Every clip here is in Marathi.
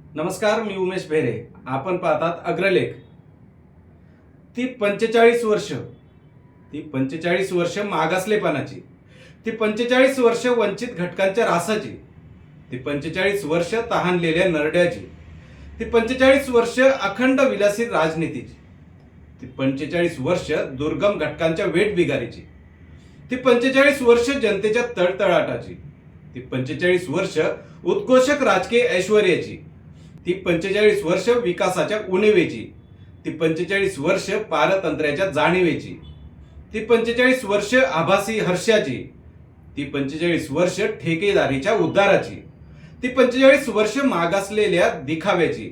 नमस्कार, मी उमेश भेरे. आपण पाहतात अग्रलेख. ती 45 वर्ष, ती 45 वर्ष मागासलेपणाची, ती 45 वर्ष वंचित घटकांच्या रासाची, ती 45 वर्ष तहानलेल्या नरड्याची, ती 45 वर्ष अखंड विलासी राजनीतीची, ती 45 वर्ष दुर्गम घटकांच्या वेठबिगारीची, ती 45 वर्ष जनतेच्या तळतळाटाची, ती 45 वर्ष उत्कोषक राजकीय ऐश्वर्याची, ती 45 वर्ष विकासाच्या उणीवेची, ती 45 वर्ष पारतंत्र्याच्या जाणीवेची, ती 45 वर्ष आभासी हर्षाची, ती 45 वर्ष ठेकेदारीच्या उद्धाराची, ती 45 वर्ष मागासलेल्या दिखाव्याची,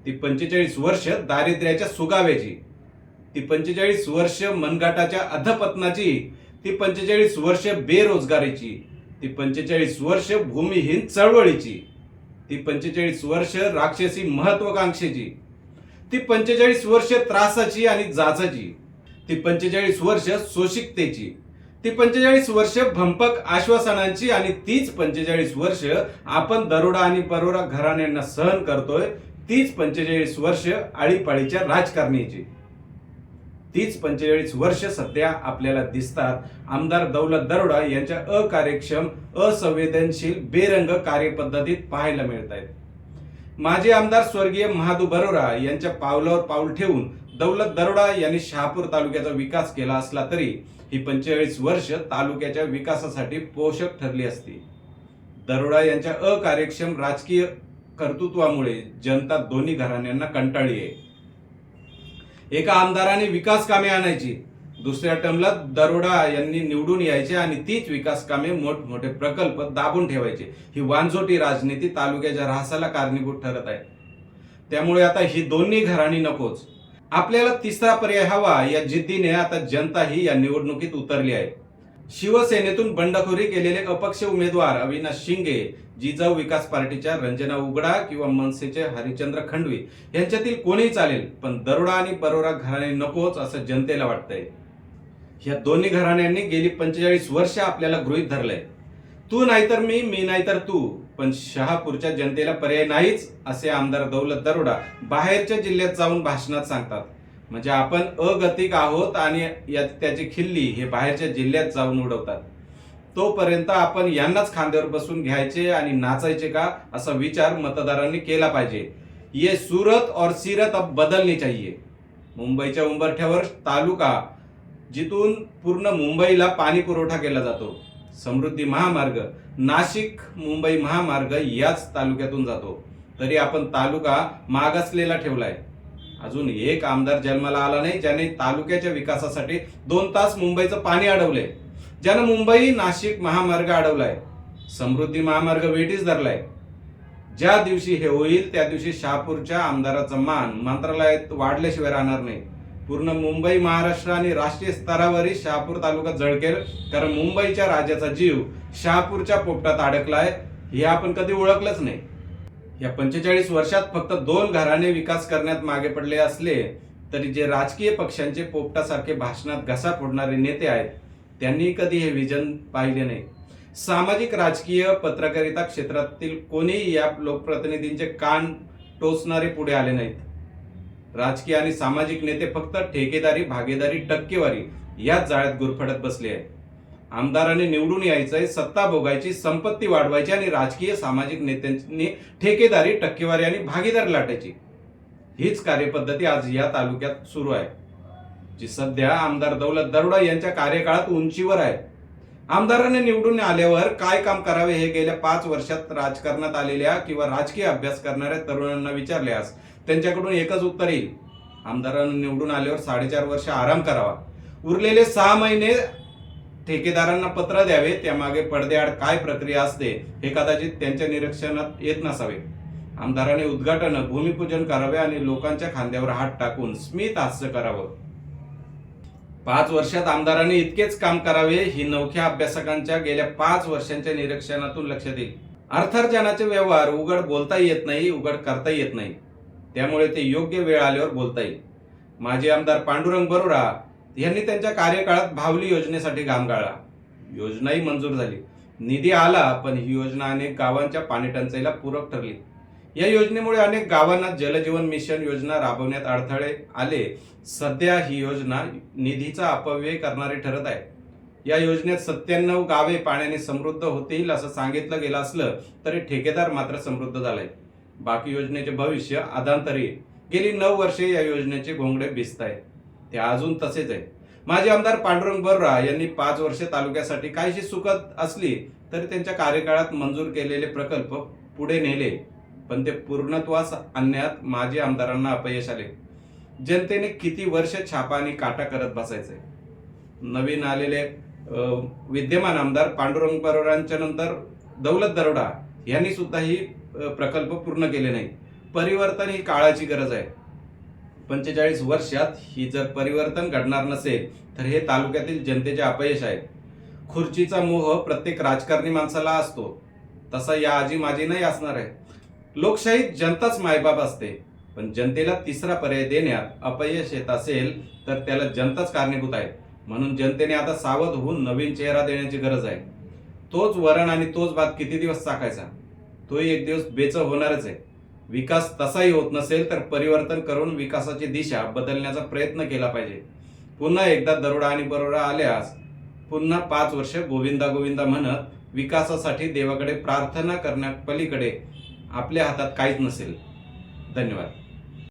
ती 45 वर्ष दारिद्र्याच्या सुगाव्याची, ती 45 वर्ष मनगटाच्या अधपतनाची, ती 45 वर्ष बेरोजगारीची, ती 45 वर्ष भूमिहीन चळवळीची, ती 45 वर्ष राक्षसी महत्वाकांक्षेची, ती 45 वर्ष त्रासाची आणि जाचाची, ती 45 वर्ष शोषिकतेची, ती 45 वर्ष भंपक आश्वासनांची आणि तीच 45 वर्ष आपण दरोडा आणि परोडा घराण्यांना सहन करतोय, तीच 45 वर्ष आळीपाळीच्या राजकारणाची, तीच 45 वर्ष सध्या आपल्याला दिसतात आमदार दौलत दरोडा यांच्या अकार्यक्षम, असंवेदनशील, बेरंग कार्यपद्धतीत पाहायला मिळत आहेत. माजी आमदार स्वर्गीय महादू बरोरा यांच्या पावलावर पाऊल ठेवून दौलत दरोडा यांनी शहापूर तालुक्याचा विकास केला असला तरी ही 45 वर्ष तालुक्याच्या विकासासाठी पोषक ठरली असती. दरोडा यांच्या अकार्यक्षम राजकीय कर्तृत्वामुळे जनता दोन्ही घराण्यांना कंटाळली आहे. एका आमदाराने विकास कामे आणायची, दुसऱ्या टर्मला दरोडा यांनी निवडून यायचे आणि तीच विकास कामे मोठमोठे प्रकल्प दाबून ठेवायचे. ही वांझोटी राजनीती तालुक्याच्या ऱ्हासाला कारणीभूत ठरत आहे. त्यामुळे आता ही दोन्ही घराणी नकोच, आपल्याला तिसरा पर्याय हवा या जिद्दीने आता जनताही या निवडणुकीत उतरली आहे. शिवसेनेतून बंडखोरी केलेले अपक्ष उमेदवार अविनाश शिंगे, जिजाऊ विकास पार्टीच्या रंजना उगडा किंवा मनसेचे हरिचंद्र खंडवी यांच्यातील कोणीही चालेल, पण दरोडा आणि बरोरा घराणे नकोच असं जनतेला वाटतंय. या दोन्ही घराण्यांनी गेली 45 वर्ष आपल्याला गृहीत धरलंय, तू नाहीतर मी, मी नाहीतर तू. पण शहापूरच्या जनतेला पर्याय नाहीच असे आमदार दौलत दरोडा बाहेरच्या जिल्ह्यात जाऊन भाषणात सांगतात. म्हणजे आपण अगतिक आहोत आणि त्याची खिल्ली हे बाहेरच्या जिल्ह्यात जाऊन उडवतात. तोपर्यंत आपण यांनाच खांद्यावर बसून घ्यायचे आणि नाचायचे का असा विचार मतदारांनी केला पाहिजे. ये सूरत और सीरत अब बदलनी चाहिए. मुंबईच्या उंबरठ्यावर तालुका जिथून पूर्ण मुंबईला पाणी पुरवठा केला जातो, समृद्धी महामार्ग, नाशिक मुंबई महामार्ग याच तालुक्यातून जातो, तरी आपण तालुका मागासलेला ठेवलाय. अजून एक आमदार जन्माला आला नाही ज्याने तालुक्याच्या विकासासाठी 2 तास मुंबईचं पाणी अडवलंय, ज्यानं मुंबई नाशिक महामार्ग अडवलाय, समृद्धी महामार्ग वेठीस धरलाय. ज्या दिवशी हे होईल त्या दिवशी शहापूरच्या आमदाराचा मान मंत्रालयात वाढल्याशिवाय राहणार नाही. पूर्ण मुंबई, महाराष्ट्र आणि राष्ट्रीय स्तरावरही शहापूर तालुका झळकेल, कारण मुंबईच्या राजाचा जीव शहापूरच्या पोपटात अडकलाय हे आपण कधी ओळखलंच नाही. या 45 वर्षात फक्त 2 घराणे विकास करण्यात मागे पडले असले तरी जे राजकीय पक्षांचे पोपटासारखे भाषणात घसा फोडणारे नेते आहेत त्यांनी कधी हे विजन पाहिले नाही. सामाजिक, राजकीय, पत्रकारिता क्षेत्रातील कोणीही या लोकप्रतिनिधींचे कान टोचणारे पुढे आले नाहीत. राजकीय आणि सामाजिक नेते फक्त ठेकेदारी, भागीदारी, टक्केवारी याच जाळ्यात गुरफटत बसले आहेत. आमदारांनी निवडून यायचंय, सत्ता भोगायची, संपत्ती वाढवायची आणि राजकीय सामाजिक नेत्यांनी ठेकेदारी, टक्केवारी आणि भागीदारी लाटायची. हीच कार्यपद्धती आज या तालुक्यात सुरू आहे, जी सध्या आमदार दौलत दरोडा यांच्या कार्यकाळात उंचीवर आहे. आमदारांनी निवडून आल्यावर काय काम करावे हे गेल्या 5 वर्षात राजकारणात आलेल्या किंवा राजकीय अभ्यास करणाऱ्या तरुणांना विचारल्यास त्यांच्याकडून एकच उत्तर येईल, आमदारांनी निवडून आल्यावर 4.5 वर्ष आराम करावा, उरलेले 6 महिने ठेकेदारांना पत्र द्यावे. त्यामागे पडद्याआड काय प्रक्रिया असते हे कदाचित त्यांच्या निरीक्षणात येत नसावे. आमदारांनी उद्घाटन, भूमिपूजन करावे आणि लोकांच्या खांद्यावर हात टाकून स्मित हास्य करावं. 5 वर्षात आमदारांनी इतकेच काम करावे ही नवख्या अभ्यासकांच्या गेल्या 5 वर्षांच्या निरीक्षणातून लक्षात येईल. अर्थार्जनाचे व्यवहार उघड बोलता येत नाही, उघड करता येत नाही, त्यामुळे ते योग्य वेळ आल्यावर बोलता येईल. माजी आमदार पांडुरंग बरोरा यांनी त्यांच्या कार्यकाळात भावली योजनेसाठी घाम गाळला. योजनाही मंजूर झाली, निधी आला, पण ही योजना अनेक गावांच्या पाणी टंचाईला पूरक ठरली. या योजनेमुळे अनेक गावांना जलजीवन मिशन योजना राबवण्यात अडथळे आले. सध्या ही योजना निधीचा अपव्यय करणारी ठरत आहे. या योजनेत 97 गावे पाण्याने समृद्ध होतील असं सांगितलं गेलं असलं तरी ठेकेदार मात्र समृद्ध झालाय. बाकी योजनेचे भविष्य अधांतरी आहे. गेली 9 वर्षे या योजनेचे घोंगडे भिजत आहेत. ते अजून तसेच आहे. माजी आमदार पांडुरंग बरोरा यांनी 5 वर्षे तालुक्यासाठी काहीशी सुखद असली तरी त्यांच्या कार्यकाळात मंजूर केलेले प्रकल्प पुढे नेले, पण ते पूर्णत्वास आणण्यात माजी आमदारांना अपयश आले. जनतेने किती वर्ष छापा आणि काटा करत बसायचे. नवीन आलेले विद्यमान आमदार पांडुरंग बरोरांच्या नंतर दौलत दरोडा यांनी सुद्धा ही प्रकल्प पूर्ण केले नाही. परिवर्तन ही काळाची गरज आहे. 45 वर्षात ही जर परिवर्तन घडणार नसेल तर हे तालुक्यातील जनतेचे अपयश आहे. खुर्चीचा मोह प्रत्येक राजकारणी माणसाला असतो, तसा या आजी माजींनाही असणार आहे. लोकशाहीत जनताच मायबाप असते, पण जनतेला तिसरा पर्याय देण्यात अपयश येत असेल तर त्याला जनताच कारणीभूत आहे. म्हणून जनतेने आता सावध होऊन नवीन चेहरा देण्याची गरज आहे. तोच वरण आणि तोच भात किती दिवस चाकायचा, तोही एक दिवस बेचव होणारच आहे. विकास तसाही होत नसेल तर परिवर्तन करून विकासाची दिशा बदलण्याचा प्रयत्न केला पाहिजे. पुन्हा एकदा दरोडा आणि बरोडा आल्यास पुन्हा 5 वर्ष गोविंदा गोविंदा म्हणत विकासासाठी देवाकडे प्रार्थना करण्यापलीकडे आपल्या हातात काहीच नसेल. धन्यवाद.